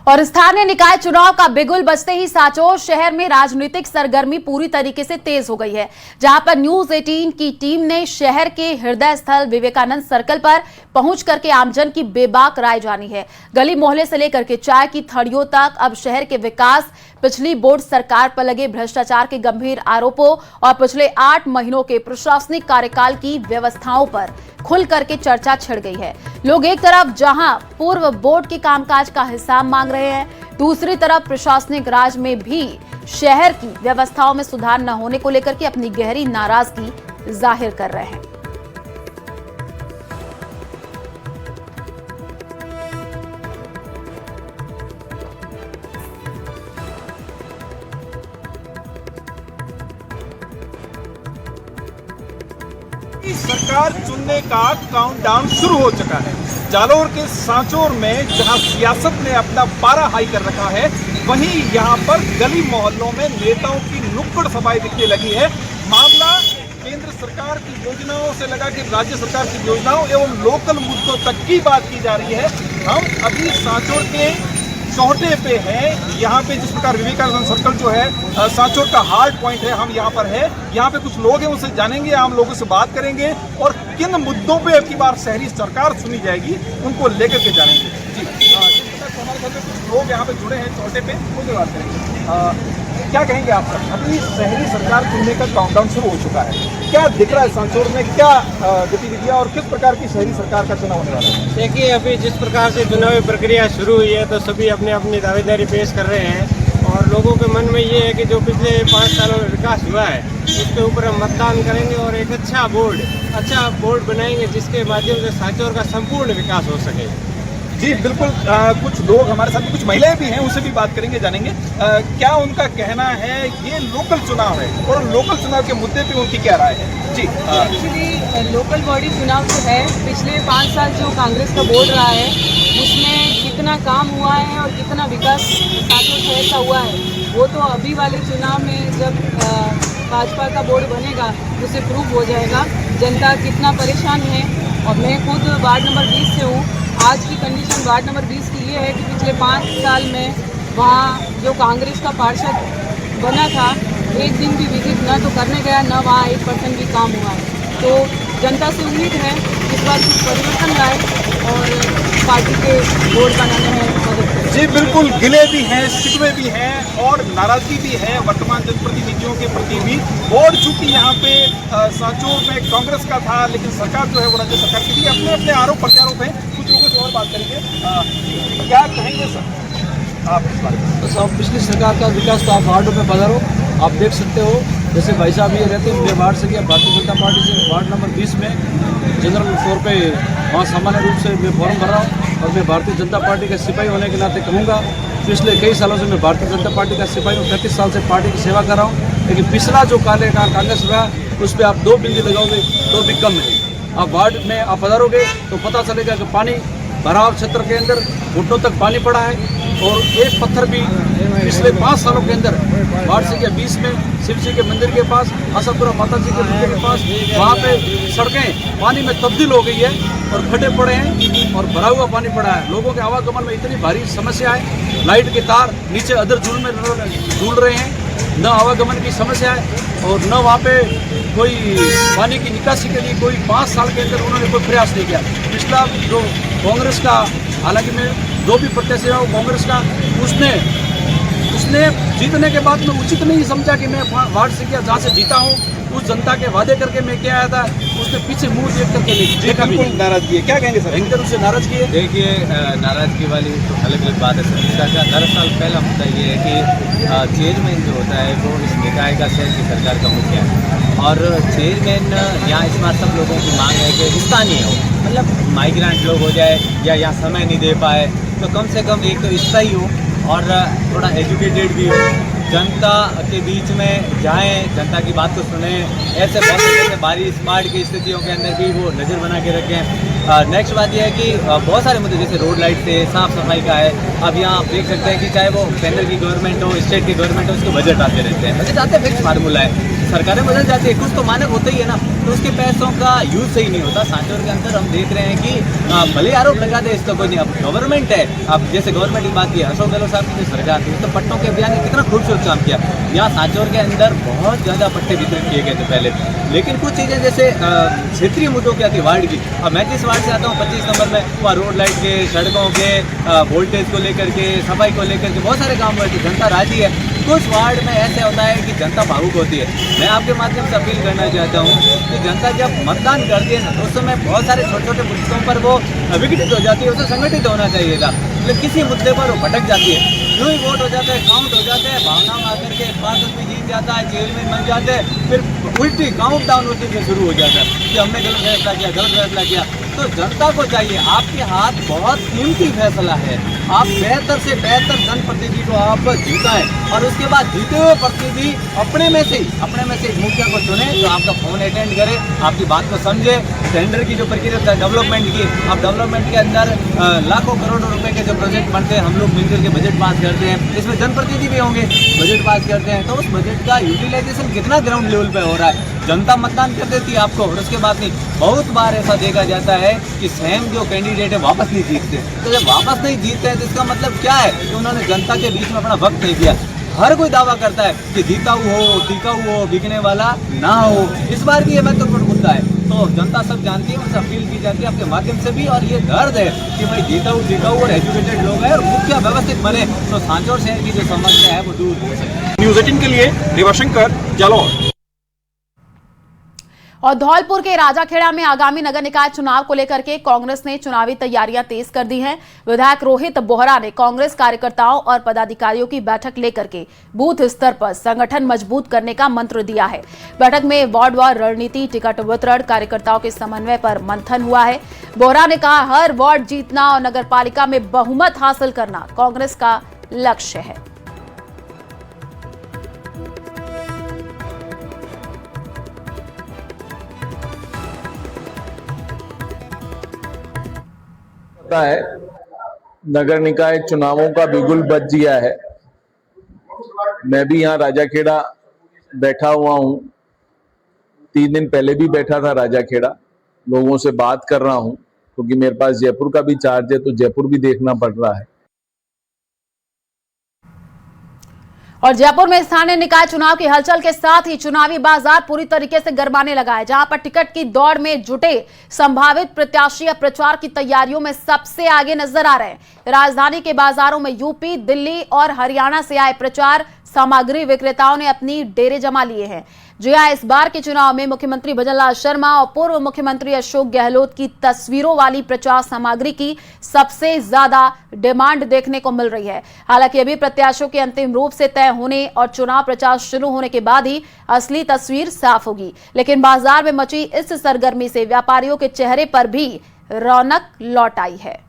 और स्थानीय निकाय चुनाव का बिगुल बजते ही सांचौर शहर में राजनीतिक सरगर्मी पूरी तरीके से तेज हो गई है, जहां पर न्यूज 18 की टीम ने शहर के हृदय स्थल विवेकानंद सर्कल पर पहुंच करके आमजन की बेबाक राय जानी है। गली मोहल्ले से लेकर के चाय की थड़ियों तक अब शहर के विकास, पिछली बोर्ड सरकार पर लगे भ्रष्टाचार के गंभीर आरोपों और पिछले 8 महीनों के प्रशासनिक कार्यकाल की व्यवस्थाओं पर खुल करके चर्चा छिड़ गई है। लोग एक तरफ जहां पूर्व बोर्ड के कामकाज का हिसाब मांग रहे हैं, दूसरी तरफ प्रशासनिक राज में भी शहर की व्यवस्थाओं में सुधार न होने को लेकर के अपनी गहरी नाराजगी जाहिर कर रहे हैं। सरकार चुनने का काउंटडाउन शुरू हो चुका है। जालोर के सांचौर में जहां सियासत ने अपना पारा हाई कर रखा है, वहीं यहां पर गली मोहल्लों में नेताओं की नुक्कड़ सभाएं दिखने लगी है। मामला केंद्र सरकार की योजनाओं से लगा कि राज्य सरकार की योजनाओं एवं लोकल मुद्दों तक की बात की जा रही है। हम अभी सांचौर के चौहटे पे है। यहाँ पे जिस प्रकार विवेकानंद सर्कल जो है सांचौर का हार्ड पॉइंट है, हम यहाँ पर है। यहाँ पे कुछ लोग हैं, उनसे जानेंगे, आम लोगों से बात करेंगे और किन मुद्दों पे अब की बार शहरी सरकार सुनी जाएगी उनको लेकर के जानेंगे। जी हमारे साथ में कुछ लोग यहाँ पे जुड़े हैं चौहटे पे, उनसे बात करेंगे। क्या कहेंगे आप सर? अभी शहरी सरकार चुनने का काउंटडाउन शुरू हो चुका है, क्या दिख रहा है सांचौर में, क्या गतिविधियां और किस प्रकार की शहरी सरकार का चुनाव होने वाला है? देखिए, अभी जिस प्रकार से चुनावी प्रक्रिया शुरू हुई है तो सभी अपनी अपनी दावेदारी पेश कर रहे हैं और लोगों के मन में ये है कि जो पिछले 5 सालों में विकास हुआ है उसके ऊपर हम मतदान करेंगे और एक अच्छा बोर्ड बनाएंगे जिसके माध्यम से सांचौर का संपूर्ण विकास हो सके। जी बिल्कुल। कुछ लोग हमारे साथ में, कुछ महिलाएं भी हैं, उनसे भी बात करेंगे, जानेंगे क्या उनका कहना है। ये लोकल चुनाव है और लोकल चुनाव के मुद्दे पे उनकी क्या राय है। जी एक्चुअली लोकल बॉडी चुनाव जो है, पिछले 5 साल जो कांग्रेस का बोर्ड रहा है उसमें कितना काम हुआ है और कितना विकास सांचौर शहर का हुआ है, वो तो अभी वाले चुनाव में जब भाजपा का बोर्ड बनेगा उससे प्रूव हो जाएगा जनता कितना परेशान है। और मैं खुद वार्ड नंबर 20 से हूँ। आज की कंडीशन वार्ड नंबर 20 की ये है कि पिछले 5 साल में वहाँ जो कांग्रेस का पार्षद बना था, एक दिन भी विजिट न तो करने गया, न वहाँ 1% भी काम हुआ है। तो जनता से उम्मीद है इस बार कुछ परिवर्तन लाए और पार्टी के बोर्ड बनाने में मदद करें। जी बिल्कुल, गिले भी हैं, शिकवे भी हैं और नाराजगी भी है वर्तमान जनप्रतिनिधियों के प्रति भी। बोर्ड चूंकि यहाँ पे सांचौर में कांग्रेस का था, लेकिन सरकार जो है वो राज्य सरकार की थी। अपने अपने आरोप प्रत्यारोप हैं, कुछ लोगों से और बात करेंगे। क्या कहेंगे सर आप इस बारे में? बस आप पिछली सरकार का विकास तो आप वार्डों में पधारो, आप देख सकते हो। जैसे भाई साहब ये रहते हैं, मेरे वार्ड से किया भारतीय जनता पार्टी से वार्ड नंबर 20 में जनरल तौर पे वहाँ सामान्य रूप से मैं फॉर्म भर रहा हूँ और मैं भारतीय जनता पार्टी का सिपाही होने के नाते कहूँगा, पिछले कई सालों से मैं भारतीय जनता पार्टी का सिपाही हूँ। 35 साल से पार्टी की सेवा कर रहा हूँ, लेकिन पिछला जो कांग्रेस रहा उस पर आप 2 बिंदी लगाओगे तो भी कम है। आप वार्ड में आप पधारोगे तो पता चलेगा कि पानी भराव क्षेत्र के अंदर घुटनों तक पानी पड़ा है और एक पत्थर भी पिछले 5 सालों के अंदर वार्ड संख्या 20 में शिव जी के मंदिर के पास, आशापुरा माता जी के मंदिर के पास, वहाँ पे सड़कें पानी में तब्दील हो गई है और खड्डे पड़े हैं और भरा हुआ पानी पड़ा है। लोगों के आवागमन में इतनी भारी समस्या है, लाइट के तार नीचे अदर झूल रहे हैं, न आवागमन की समस्या है और न वहाँ पे कोई पानी की निकासी के लिए कोई 5 साल के अंदर उन्होंने कोई प्रयास नहीं किया। पिछला जो कांग्रेस का, हालांकि मैं जो भी प्रत्याशी रहा हूँ कांग्रेस का, उसने जीतने के बाद में उचित नहीं समझा कि मैं वार्ड से क्या जहाँ से जीता हूँ उस जनता के वादे करके मैं क्या आया था, उसके पीछे मुंह देख करके देखा भी नहीं। नाराजगी है, क्या कहेंगे सर? भयंकर उससे नाराजगी है। देखिए, नाराजगी वाली तो अलग अलग बात है सर। दरअसल पहला मुद्दा ये है कि चेयरमैन जो होता है वो इस निकाय का शहर की सरकार का मुखिया है और चेयरमैन यहाँ इस बार सब लोगों की मांग है कि स्थानीय हो, मतलब माइग्रेंट लोग हो जाए या यहाँ समय नहीं दे पाए तो कम से कम एक तो स्थायी हो और थोड़ा एजुकेटेड भी हो, जनता के बीच में जाएं, जनता की बात को सुने। ऐसे बहुत बारिश बाढ़ की स्थितियों के अंदर भी वो नज़र बना के रखें। नेक्स्ट बात यह है कि बहुत सारे मुद्दे जैसे रोड लाइट से, साफ़ सफाई का है। अब यहाँ आप देख सकते हैं कि चाहे वो केंद्र की गवर्नमेंट हो, स्टेट की गवर्नमेंट हो, उसके बजट आते रहते हैं। बजट आते फिक्स फार्मूला है, सरकारें बदल जाती है, कुछ तो मानक होता ही है ना। तो उसके पैसों का यूज सही नहीं होता। सांचौर के अंदर हम देख रहे हैं कि भले आरोप लगा दे इसका कोई नहीं, अब गवर्नमेंट है, अब जैसे गवर्नमेंट की बात की, अशोक गहलोत साहब की जो सरकार थी तो पट्टों के अभियान ने कितना खूबसूरत काम किया। यहाँ सांचौर के अंदर बहुत ज़्यादा पट्टे वितरित किए गए थे पहले, लेकिन कुछ चीज़ें जैसे क्षेत्रीय मुद्दों क्या थी वार्ड की, अब मैं जिस वार्ड से आता हूँ 25 नंबर में, वहाँ रोड लाइट के, सड़कों के, वोल्टेज को लेकर के, सफाई को लेकर के बहुत सारे काम हुए थे, जनता राजी है। कुछ वार्ड में ऐसे होता है कि जनता भावुक होती है। मैं आपके माध्यम से अपील करना चाहता हूँ कि जनता जब मतदान करती है ना तो उस समय बहुत सारे छोटे छोटे मुद्दों पर वो विघटित हो जाती है, उसे संगठित होना चाहिए था, लेकिन किसी मुद्दे पर वो भटक जाती है, यूँ ही वोट हो जाता है, काउंट हो जाते हैं, भावना में आकर के पार्षद भी जीत जाता है, जेल में बन जाते हैं, फिर उल्टी काउंट डाउन उसी से शुरू हो जाता है कि हमने गलत फैसला किया, गलत फैसला किया। तो जनता को चाहिए, आपके हाथ बहुत कीमती फैसला है, आप बेहतर से बेहतर जनप्रतिनिधि को आप जिताएं और उसके बाद जीते हुए प्रतिनिधि अपने में से मुखिया को चुने जो आपका फोन अटेंड करे, आपकी बात को समझे। टेंडर की जो प्रक्रिया है डेवलपमेंट की, अब डेवलपमेंट के अंदर लाखों करोड़ों रुपए के जो प्रोजेक्ट बनते हैं, हम लोग मिलकर के बजट पास करते हैं, इसमें जनप्रतिनिधि भी होंगे, बजट पास करते हैं, तो उस बजट का यूटिलाइजेशन कितना ग्राउंड लेवल पे हो रहा है। जनता मतदान कर देती है आपको और उसके बाद नहीं, बहुत बार ऐसा देखा जाता है कि स्वयं जो कैंडिडेट है वापस नहीं जीतते। तो जब वापस नहीं जीतते हैं तो इसका मतलब क्या है कि उन्होंने जनता के बीच में अपना वक्त नहीं दिया। हर कोई दावा करता है कि जीता हुआ हो, टिका हुआ हो, बिकने वाला ना हो। इस बार भी ये महत्वपूर्ण मुद्दा है, तो जनता सब जानती है, उनसे अपील की जाती है आपके माध्यम से भी, और ये दर्द है कि भाई जीता हुआ और एजुकेटेड लोग हैं और मुखिया व्यवस्थित बने तो सांचौर शहर की जो समस्या है वो दूर हो सके। न्यूज़ 18 के लिए देवाशंकर, जालौर। और धौलपुर के राजाखेड़ा में आगामी नगर निकाय चुनाव को लेकर के कांग्रेस ने चुनावी तैयारियां तेज कर दी हैं। विधायक रोहित बोहरा ने कांग्रेस कार्यकर्ताओं और पदाधिकारियों की बैठक लेकर के बूथ स्तर पर संगठन मजबूत करने का मंत्र दिया है। बैठक में वार्डवार रणनीति, टिकट वितरण, कार्यकर्ताओं के समन्वय पर मंथन हुआ है। बोहरा ने कहा, हर वार्ड जीतना और नगरपालिका में बहुमत हासिल करना कांग्रेस का लक्ष्य है। है नगर निकाय चुनावों का बिगुल बज गया है। मैं भी यहाँ राजाखेड़ा बैठा हुआ हूँ, 3 दिन पहले भी बैठा था राजाखेड़ा, लोगों से बात कर रहा हूँ क्योंकि मेरे पास जयपुर का भी चार्ज है तो जयपुर भी देखना पड़ रहा है। और जयपुर में स्थानीय निकाय चुनाव की हलचल के साथ ही चुनावी बाजार पूरी तरीके से गरमाने लगा है, जहां पर टिकट की दौड़ में जुटे संभावित प्रत्याशी अब प्रचार की तैयारियों में सबसे आगे नजर आ रहे हैं। राजधानी के बाजारों में यूपी, दिल्ली और हरियाणा से आए प्रचार सामग्री विक्रेताओं ने अपनी डेरे जमा लिए हैं। जी हां, इस बार के चुनाव में मुख्यमंत्री भजनलाल शर्मा और पूर्व मुख्यमंत्री अशोक गहलोत की तस्वीरों वाली प्रचार सामग्री की सबसे ज्यादा डिमांड देखने को मिल रही है। हालांकि अभी प्रत्याशियों के अंतिम रूप से तय होने और चुनाव प्रचार शुरू होने के बाद ही असली तस्वीर साफ होगी, लेकिन बाजार में मची इस सरगर्मी से व्यापारियों के चेहरे पर भी रौनक लौट आई है।